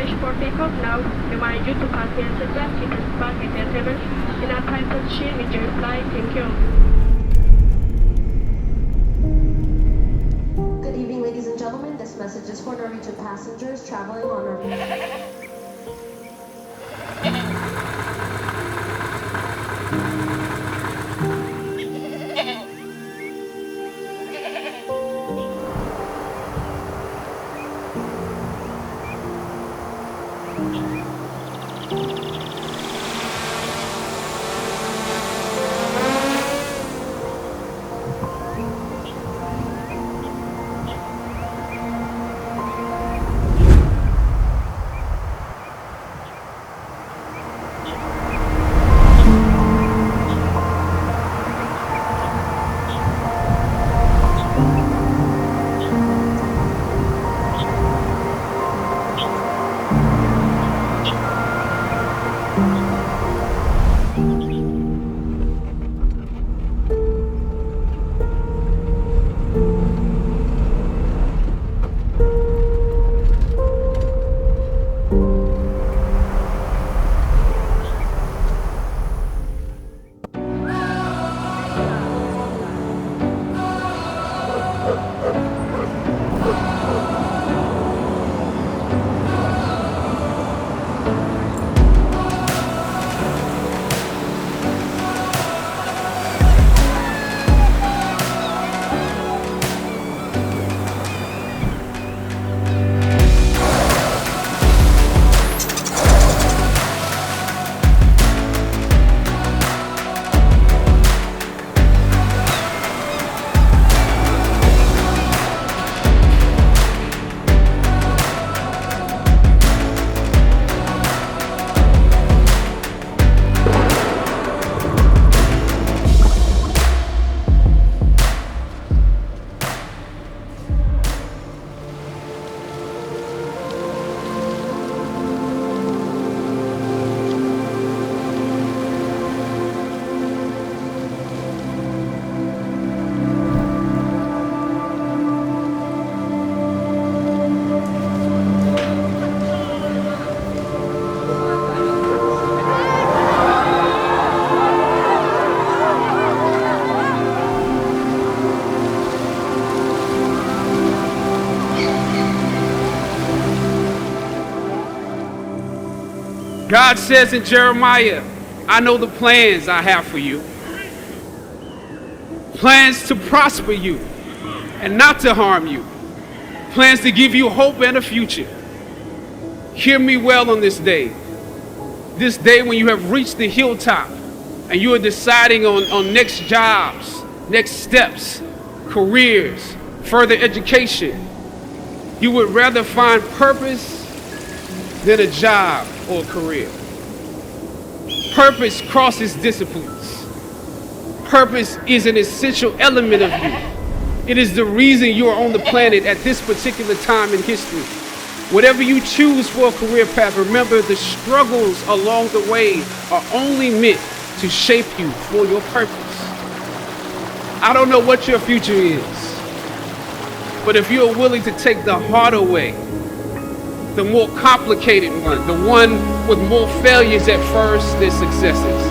established for takeoff now. Remind you to fasten your seatbelt, seat back at your table. In our time to share with your flight. Thank you. Good evening, ladies and gentlemen. This message is for Norwegian passengers traveling on Norwegian. God says in Jeremiah, I know the plans I have for you. Plans to prosper you and not to harm you. Plans to give you hope and a future. Hear me well on this day. This day when you have reached the hilltop and you are deciding on next jobs, next steps, careers, further education. You would rather find purpose than a job or a career. Purpose crosses disciplines. Purpose is an essential element of you. It is the reason you are on the planet at this particular time in history. Whatever you choose for a career path, remember the struggles along the way are only meant to shape you for your purpose. I don't know what your future is, but if you are willing to take the harder way, the more complicated one, the one with more failures at first than successes,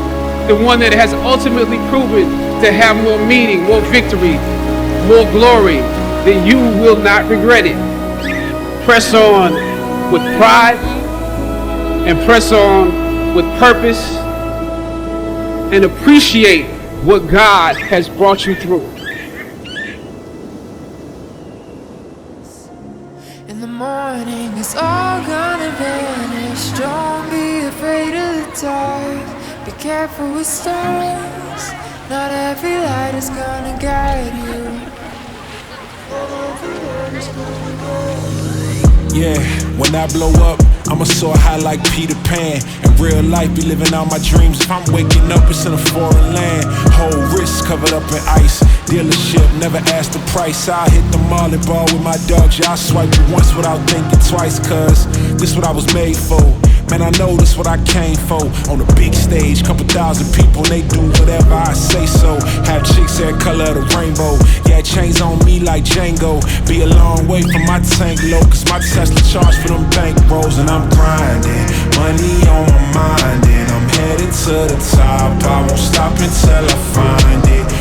the one that has ultimately proven to have more meaning, more victory, more glory, then you will not regret it. Press on with pride and press on with purpose and appreciate what God has brought you through. In the morning, it's all gonna vanish. Don't be afraid of the dark. Be careful with stars. Not every light is gonna guide you. Yeah, when I blow up, I'ma soar high like Peter Pan. In real life, be living out my dreams. If I'm waking up, it's in a foreign land. Whole wrist covered up in ice. Dealership, never asked the price. I hit the mall and ball with my dogs. Yeah, I swipe it once without thinking twice, cause this what I was made for. Man, I know this what I came for. On a big stage, couple thousand people, and they do whatever I say so. Have chicks every color of the rainbow. Yeah, chains on me like Django. Be a long way from my tank low, cause my Tesla charge for them bank rolls. And I'm grinding, money on my mind, and I'm headed to the top. I won't stop until I find it.